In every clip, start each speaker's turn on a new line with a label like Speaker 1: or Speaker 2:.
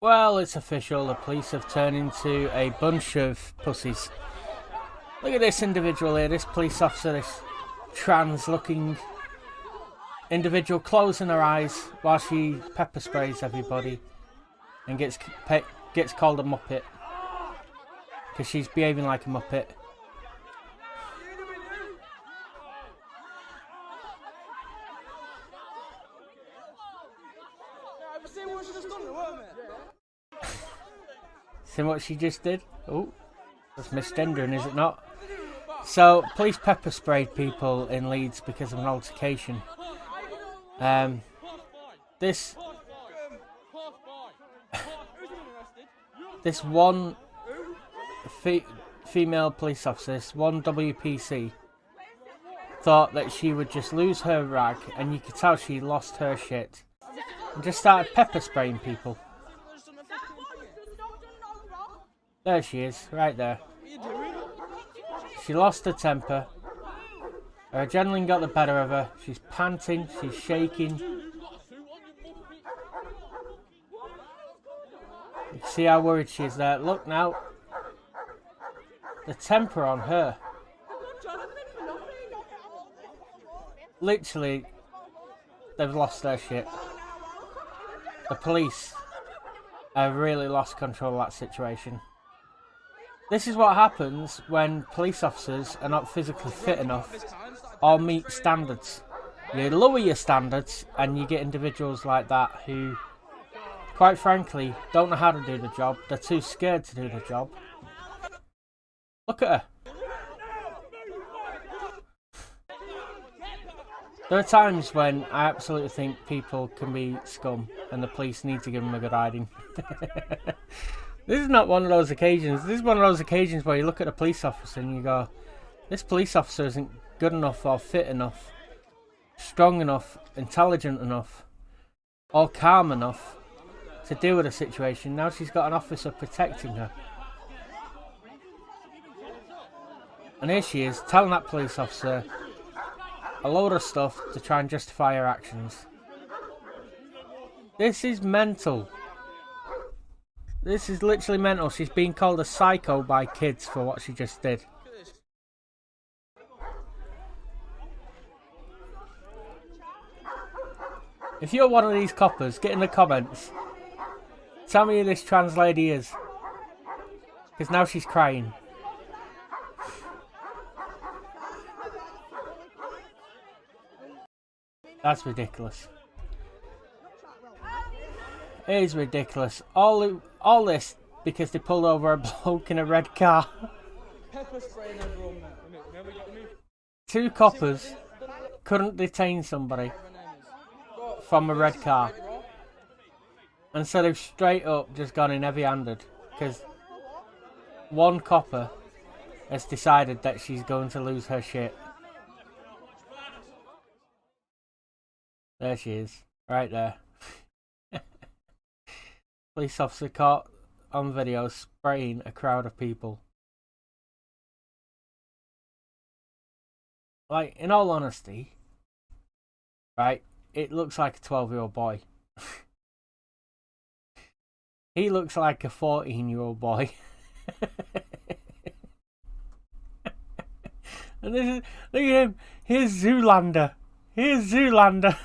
Speaker 1: Well, it's official. The police have turned into a bunch of pussies. Look at this individual here, this police officer, this trans-looking individual closing her eyes while she pepper sprays everybody and gets called a muppet because she's behaving like a muppet. See what she just did? Oh, that's misgendering, is it not? So, police pepper sprayed people in Leeds because of an altercation. This one female police officer, this one WPC, thought that she would just lose her rag, and you could tell she lost her shit, and just started pepper spraying people. There she is, right there. She lost her temper. Her adrenaline got the better of her. She's panting, she's shaking. You can see how worried she is there. Look now. The temper on her. Literally, they've lost their shit. The police have really lost control of that situation. This is what happens when police officers are not physically fit enough or meet standards. You lower your standards and you get individuals like that who, quite frankly, don't know how to do the job. They're too scared to do the job. Look at her. There are times when I absolutely think people can be scum and the police need to give them a good hiding. This is not one of those occasions. This is one of those occasions where you look at a police officer and you go, this police officer isn't good enough or fit enough, strong enough, intelligent enough, or calm enough to deal with a situation. Now she's got an officer protecting her. And here she is telling that police officer a load of stuff to try and justify her actions. This is mental. This is literally mental. She's being called a psycho by kids for what she just did. If you're one of these coppers, get in the comments. Tell me who this trans lady is. Because now she's crying. That's ridiculous. It is ridiculous. All this because they pulled over a bloke in a red car. Two coppers couldn't detain somebody from a red car. And so they've straight up just gone in heavy-handed. Because one copper has decided that she's going to lose her shit. There she is. Right there. Police officer caught on video spraying a crowd of people. Like, in all honesty, right, it looks like a 12-year-old boy. He looks like a 14-year-old boy. And this is, look at him. Here's Zoolander. Here's Zoolander.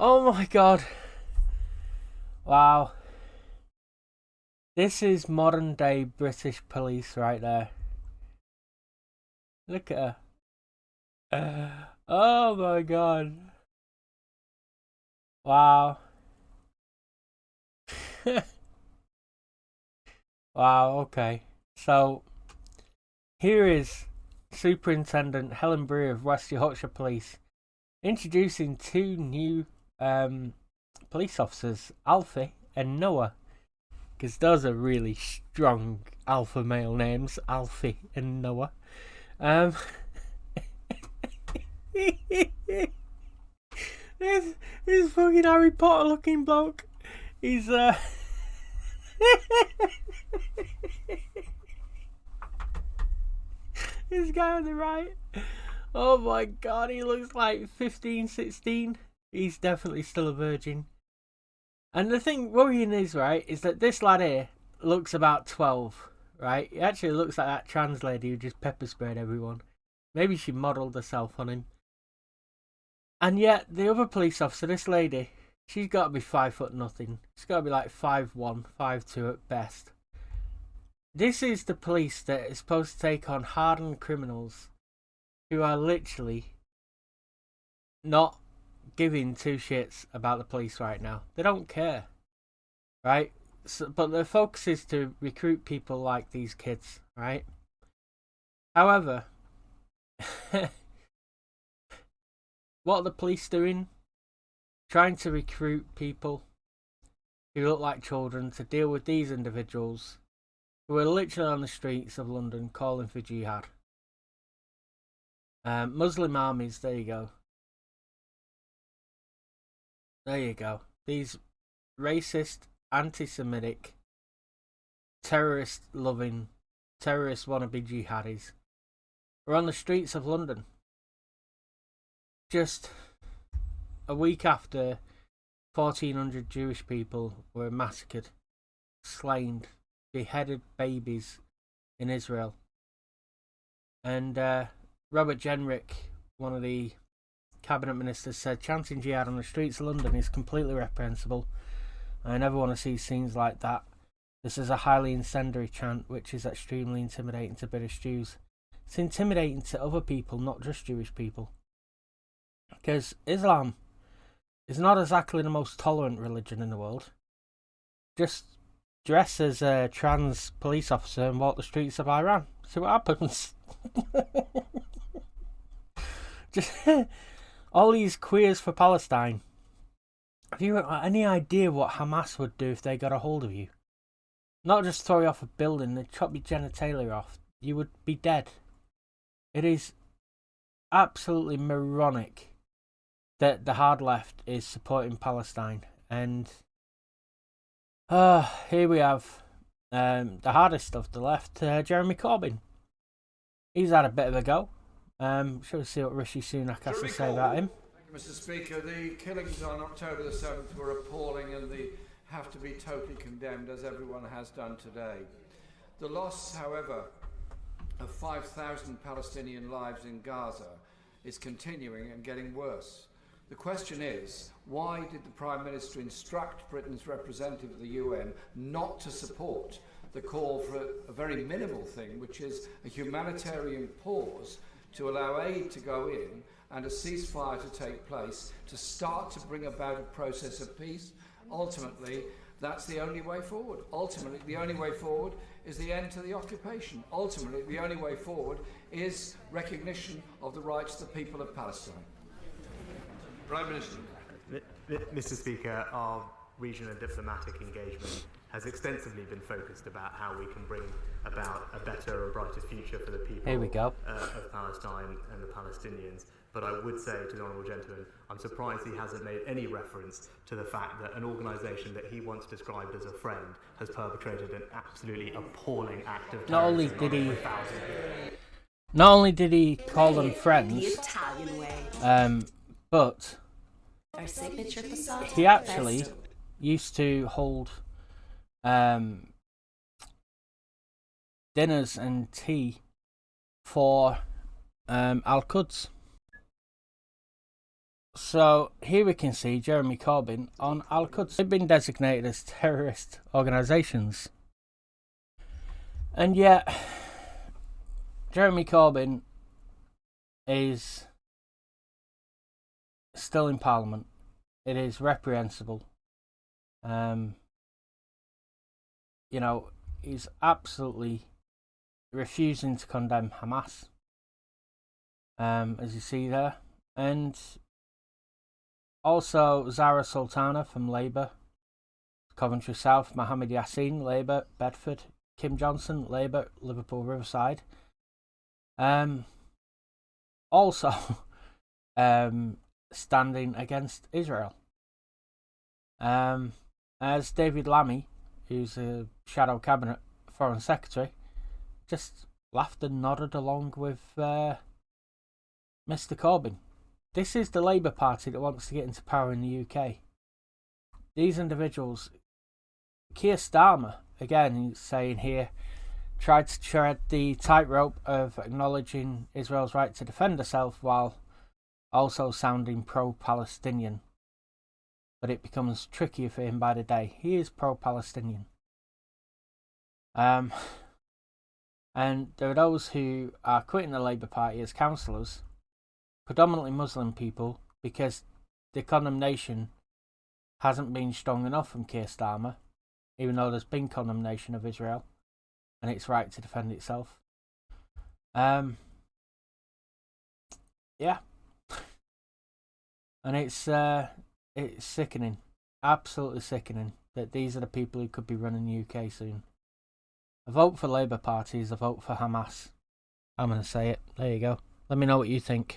Speaker 1: Oh my god. Wow. This is modern day British police right there. Look at her. Oh my god. Wow. Wow, okay. So, here is Superintendent Helen Brewer of West Yorkshire Police introducing two new police officers, Alfie and Noah. Because those are really strong alpha male names, Alfie and Noah. This fucking Harry Potter looking bloke. He's This guy on the right. Oh my god, he looks like 15, 16. He's definitely still a virgin. And the thing worrying is, right, is that this lad here looks about 12, right? He actually looks like that trans lady who just pepper sprayed everyone. Maybe she modelled herself on him. And yet, the other police officer, this lady, she's got to be 5 nothing. She's got to be like 5'1", 5'2" at best. This is the police that is supposed to take on hardened criminals who are literally not giving two shits about the police right now. They don't care, right? So, but their focus is to recruit people like these kids, right? However, what are the police doing? Trying to recruit people who look like children to deal with these individuals who are literally on the streets of London calling for jihad. Muslim armies, there you go. There you go. These racist, anti-Semitic, terrorist-loving, terrorist wannabe jihadis are on the streets of London. Just a week after 1,400 Jewish people were massacred, slain, beheaded babies in Israel. And Robert Jenrick, one of the cabinet ministers, said chanting jihad on the streets of London is completely reprehensible. I never want to see scenes like that. This is a highly incendiary chant which is extremely intimidating to British Jews. It's intimidating to other people, not just Jewish people. Because Islam is not exactly the most tolerant religion in the world. Just dress as a trans police officer and walk the streets of Iran. See what happens. Just all these queers for Palestine. Have you got any idea what Hamas would do if they got a hold of you? Not just throw you off a building, they'd chop your genitalia off. You would be dead. It is absolutely moronic that the hard left is supporting Palestine. And here we have the hardest of the left, Jeremy Corbyn. He's had a bit of a go. Shall we see what Rishi Sunak has to say about him?
Speaker 2: Thank you, Mr. Speaker. The killings on October the 7th were appalling and they have to be totally condemned, as everyone has done today. The loss, however, of 5,000 Palestinian lives in Gaza is continuing and getting worse. The question is, why did the Prime Minister instruct Britain's representative at the UN not to support the call for a very minimal thing, which is a humanitarian pause to allow aid to go in and a ceasefire to take place to start to bring about a process of peace? Ultimately, that's the only way forward. Ultimately, the only way forward is the end to the occupation. Ultimately, the only way forward is recognition of the rights of the people of Palestine.
Speaker 3: Prime Minister. Mr. Speaker, our regional and diplomatic engagement has extensively been focused about how we can bring about a better and brighter future for the people of Palestine and the Palestinians. But I would say to the Honourable Gentleman, I'm surprised he hasn't made any reference to the fact that an organisation that he once described as a friend has perpetrated an absolutely appalling act of terrorism.
Speaker 1: Not only did he call them friends,
Speaker 4: the Italian way.
Speaker 1: But
Speaker 4: our signature facade,
Speaker 1: he actually used to hold dinners and tea for Al-Quds. So here we can see Jeremy Corbyn on Al-Quds. They've been designated as terrorist organisations. And yet, Jeremy Corbyn is still in Parliament. It is reprehensible. He's absolutely refusing to condemn Hamas, as you see there. And also Zara Sultana from Labour, Coventry South, Mohammed Yassin, Labour, Bedford, Kim Johnson, Labour, Liverpool Riverside. Also, standing against Israel. As David Lammy, who's a shadow cabinet foreign secretary, just laughed and nodded along with Mr. Corbyn. This is the Labour Party that wants to get into power in the UK. These individuals, Keir Starmer, again, he's saying here, tried to tread the tightrope of acknowledging Israel's right to defend herself while also sounding pro-Palestinian. But it becomes trickier for him by the day. He is pro-Palestinian. And there are those who are quitting the Labour Party as councillors, predominantly Muslim people, because the condemnation hasn't been strong enough from Keir Starmer, even though there's been condemnation of Israel and its right to defend itself. Yeah. And it's sickening, absolutely sickening, that these are the people who could be running the UK soon. A vote for Labour Party is a vote for Hamas. I'm going to say it. There you go. Let me know what you think.